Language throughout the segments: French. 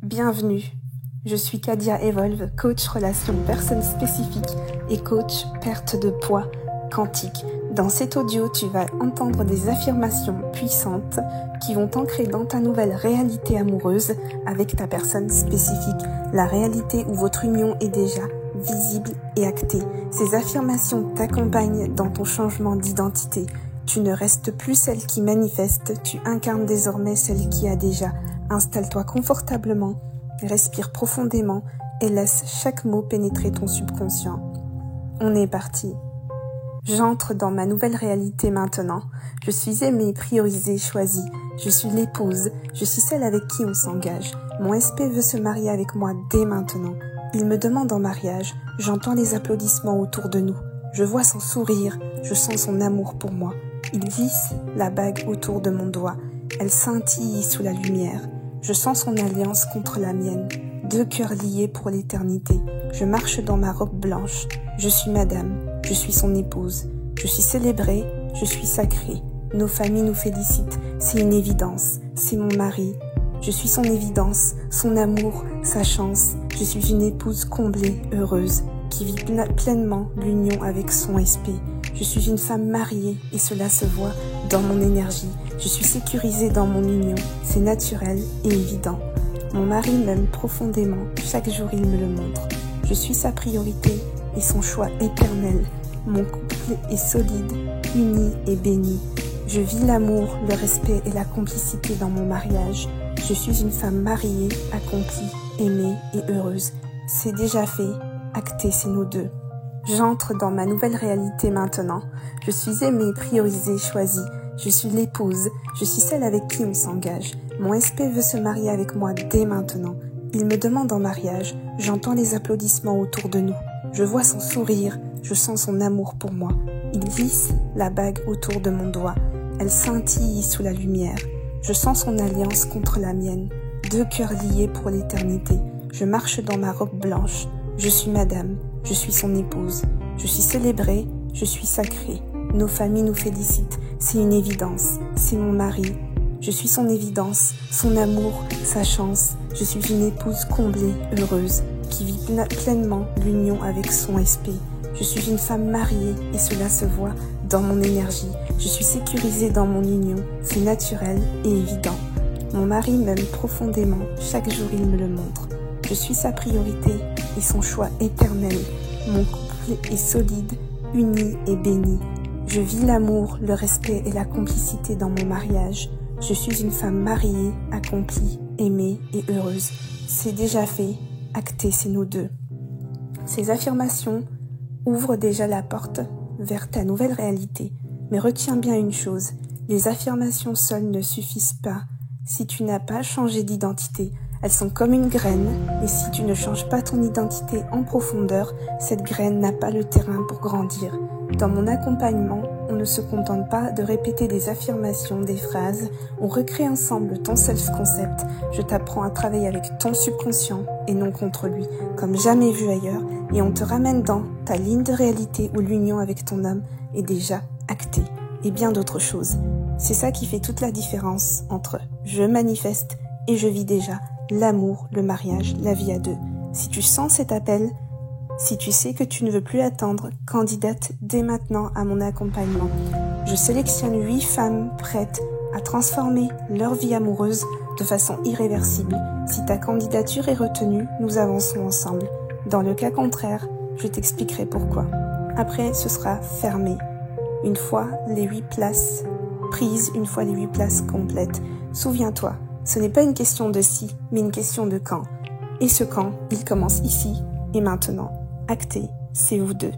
Bienvenue, je suis Kadia Evolve, coach relation personne spécifique et coach perte de poids quantique. Dans cet audio, tu vas entendre des affirmations puissantes qui vont t'ancrer dans ta nouvelle réalité amoureuse avec ta personne spécifique, la réalité où votre union est déjà visible et actée. Ces affirmations t'accompagnent dans ton changement d'identité. Tu ne restes plus celle qui manifeste, tu incarnes désormais celle qui a déjà. Installe-toi confortablement, respire profondément et laisse chaque mot pénétrer ton subconscient. On est parti. J'entre dans ma nouvelle réalité maintenant. Je suis aimée, priorisée, choisie. Je suis l'épouse. Je suis celle avec qui on s'engage. Mon SP veut se marier avec moi dès maintenant. Il me demande en mariage. J'entends les applaudissements autour de nous. Je vois son sourire. Je sens son amour pour moi. Il glisse la bague autour de mon doigt. Elle scintille sous la lumière. Je sens son alliance contre la mienne. Deux cœurs liés pour l'éternité. Je marche dans ma robe blanche. Je suis madame. Je suis son épouse. Je suis célébrée. Je suis sacrée. Nos familles nous félicitent. C'est une évidence. C'est mon mari. Je suis son évidence, son amour, sa chance. Je suis une épouse comblée, heureuse, qui vit pleinement l'union avec son SP. Je suis une femme mariée et cela se voit dans mon énergie. Je suis sécurisée dans mon union. C'est naturel et évident. Mon mari m'aime profondément. Chaque jour, il me le montre. Je suis sa priorité et son choix éternel. Mon couple est solide, uni et béni. Je vis l'amour, le respect et la complicité dans mon mariage. Je suis une femme mariée, accomplie, aimée et heureuse. C'est déjà fait, acté, c'est nous deux. J'entre dans ma nouvelle réalité maintenant. Je suis aimée, priorisée, choisie. Je suis l'épouse. Je suis celle avec qui on s'engage. Mon SP veut se marier avec moi dès maintenant. Il me demande en mariage. J'entends les applaudissements autour de nous. Je vois son sourire. Je sens son amour pour moi. Il glisse la bague autour de mon doigt. Elle scintille sous la lumière. Je sens son alliance contre la mienne. Deux cœurs liés pour l'éternité. Je marche dans ma robe blanche. Je suis madame. Je suis son épouse. Je suis célébrée. Je suis sacrée. Nos familles nous félicitent. C'est une évidence. C'est mon mari. Je suis son évidence, son amour, sa chance. Je suis une épouse comblée, heureuse, qui vit pleinement l'union avec son SP. Je suis une femme mariée et cela se voit dans mon énergie. Je suis sécurisée dans mon union. C'est naturel et évident. Mon mari m'aime profondément. Chaque jour, il me le montre. Je suis sa priorité et son choix éternel. Mon couple est solide, uni et béni. Je vis l'amour, le respect et la complicité dans mon mariage. Je suis une femme mariée, accomplie, aimée et heureuse. C'est déjà fait, acté, c'est nous deux. Ces affirmations ouvrent déjà la porte vers ta nouvelle réalité. Mais retiens bien une chose, les affirmations seules ne suffisent pas si tu n'as pas changé d'identité. Elles sont comme une graine, et si tu ne changes pas ton identité en profondeur, cette graine n'a pas le terrain pour grandir. Dans mon accompagnement, on ne se contente pas de répéter des affirmations, des phrases, on recrée ensemble ton self-concept. Je t'apprends à travailler avec ton subconscient et non contre lui, comme jamais vu ailleurs, et on te ramène dans ta ligne de réalité où l'union avec ton homme est déjà actée, et bien d'autres choses. C'est ça qui fait toute la différence entre je manifeste et je vis déjà l'amour, le mariage, la vie à deux. Si tu sens cet appel, si tu sais que tu ne veux plus attendre, candidate dès maintenant à mon accompagnement. Je sélectionne 8 femmes prêtes à transformer leur vie amoureuse de façon irréversible. Si ta candidature est retenue, nous avançons ensemble. Dans le cas contraire, je t'expliquerai pourquoi. Après, ce sera fermé. Une fois les 8 places prises, une fois les 8 places complètes. Souviens-toi, ce n'est pas une question de si, mais une question de quand. Et ce quand, il commence ici et maintenant. Acté, c'est vous deux.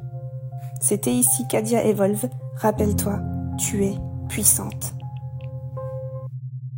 C'était ici Kadia Evolve. Rappelle-toi, tu es puissante.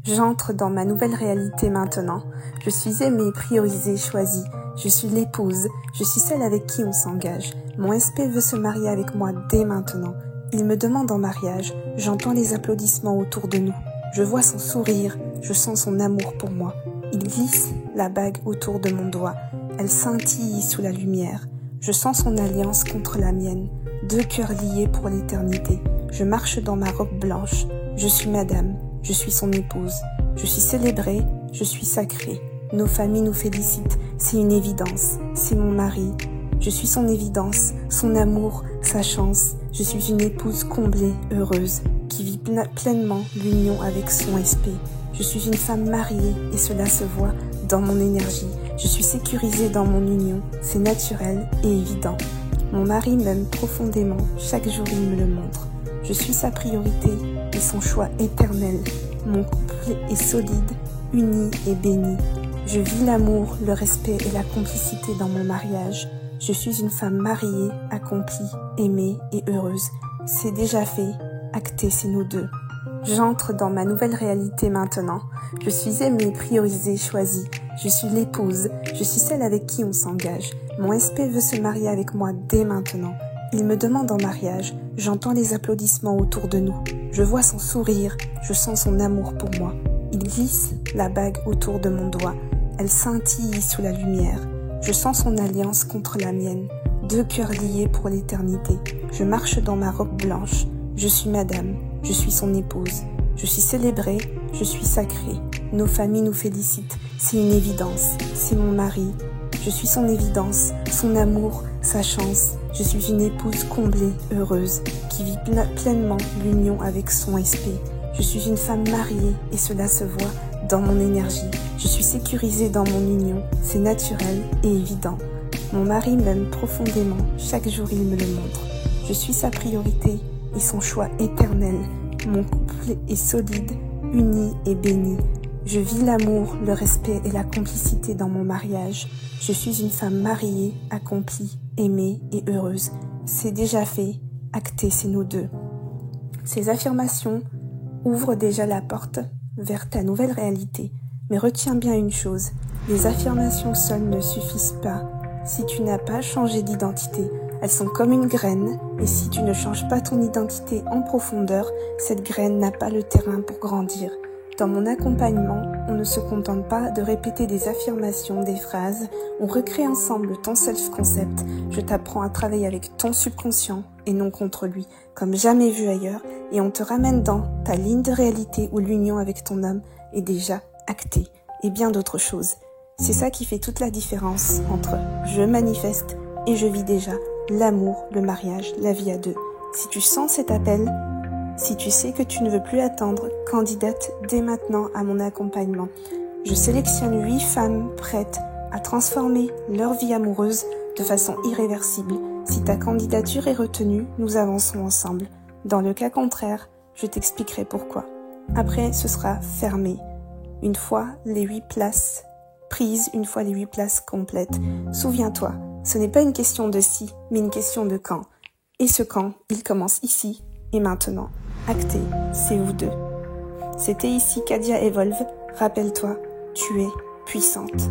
J'entre dans ma nouvelle réalité maintenant. Je suis aimée, priorisée, choisie. Je suis l'épouse. Je suis celle avec qui on s'engage. Mon SP veut se marier avec moi dès maintenant. Il me demande en mariage. J'entends les applaudissements autour de nous. Je vois son sourire. Je sens son amour pour moi. Il glisse la bague autour de mon doigt. Elle scintille sous la lumière. Je sens son alliance contre la mienne. Deux cœurs liés pour l'éternité. Je marche dans ma robe blanche. Je suis madame. Je suis son épouse. Je suis célébrée. Je suis sacrée. nos familles nous félicitent, c'est une évidence, c'est mon mari. Je suis son évidence, son amour, sa chance. Je suis une épouse comblée, heureuse, qui vit pleinement l'union avec son SP. Je suis une femme mariée et cela se voit dans mon énergie. Je suis sécurisée dans mon union, c'est naturel et évident. Mon mari m'aime profondément, chaque jour il me le montre. Je suis sa priorité et son choix éternel. Mon couple est solide, uni et béni. Je vis l'amour, le respect et la complicité dans mon mariage. Je suis une femme mariée, accomplie, aimée et heureuse. C'est déjà fait, acté, c'est nous deux. J'entre dans ma nouvelle réalité maintenant. Je suis aimée, priorisée, choisie. Je suis l'épouse. Je suis celle avec qui on s'engage. Mon SP veut se marier avec moi dès maintenant. Il me demande en mariage. J'entends les applaudissements autour de nous. Je vois son sourire. Je sens son amour pour moi. Il glisse la bague autour de mon doigt. Elle scintille sous la lumière. Je sens son alliance contre la mienne. 2 cœurs liés pour l'éternité. Je marche dans ma robe blanche. Je suis madame. Je suis son épouse. Je suis célébrée. Je suis sacrée. Nos familles nous félicitent. C'est une évidence. C'est mon mari. Je suis son évidence, son amour, sa chance. Je suis une épouse comblée, heureuse, qui vit pleinement l'union avec son SP. Je suis une femme mariée et cela se voit dans mon énergie. Je suis sécurisée dans mon union, c'est naturel et évident. Mon mari m'aime profondément, chaque jour il me le montre. Je suis sa priorité et son choix éternel. Mon couple est solide, uni et béni. Je vis l'amour, le respect et la complicité dans mon mariage. Je suis une femme mariée, accomplie, aimée et heureuse. C'est déjà fait, acté, c'est nous deux. Ces affirmations ouvrent déjà la porte vers ta nouvelle réalité. Mais retiens bien une chose, les affirmations seules ne suffisent pas. Si tu n'as pas changé d'identité, elles sont comme une graine, et si tu ne changes pas ton identité en profondeur, cette graine n'a pas le terrain pour grandir. Dans mon accompagnement, on ne se contente pas de répéter des affirmations, des phrases, on recrée ensemble ton self-concept. Je t'apprends à travailler avec ton subconscient et non contre lui, comme jamais vu ailleurs, et on te ramène dans ta ligne de réalité où l'union avec ton homme est déjà actée, et bien d'autres choses. C'est ça qui fait toute la différence entre je manifeste et je vis déjà l'amour, le mariage, la vie à deux. Si tu sens cet appel, si tu sais que tu ne veux plus attendre, candidate dès maintenant à mon accompagnement. Je sélectionne 8 femmes prêtes à transformer leur vie amoureuse de façon irréversible. Si ta candidature est retenue, nous avançons ensemble. Dans le cas contraire, je t'expliquerai pourquoi. Après, ce sera fermé. Une fois les 8 places prises, une fois les 8 places complètes. Souviens-toi, ce n'est pas une question de si, mais une question de quand. Et ce quand, il commence ici et maintenant. Acté, c'est vous deux. C'était ici Kadia Evolve. Rappelle-toi, tu es puissante.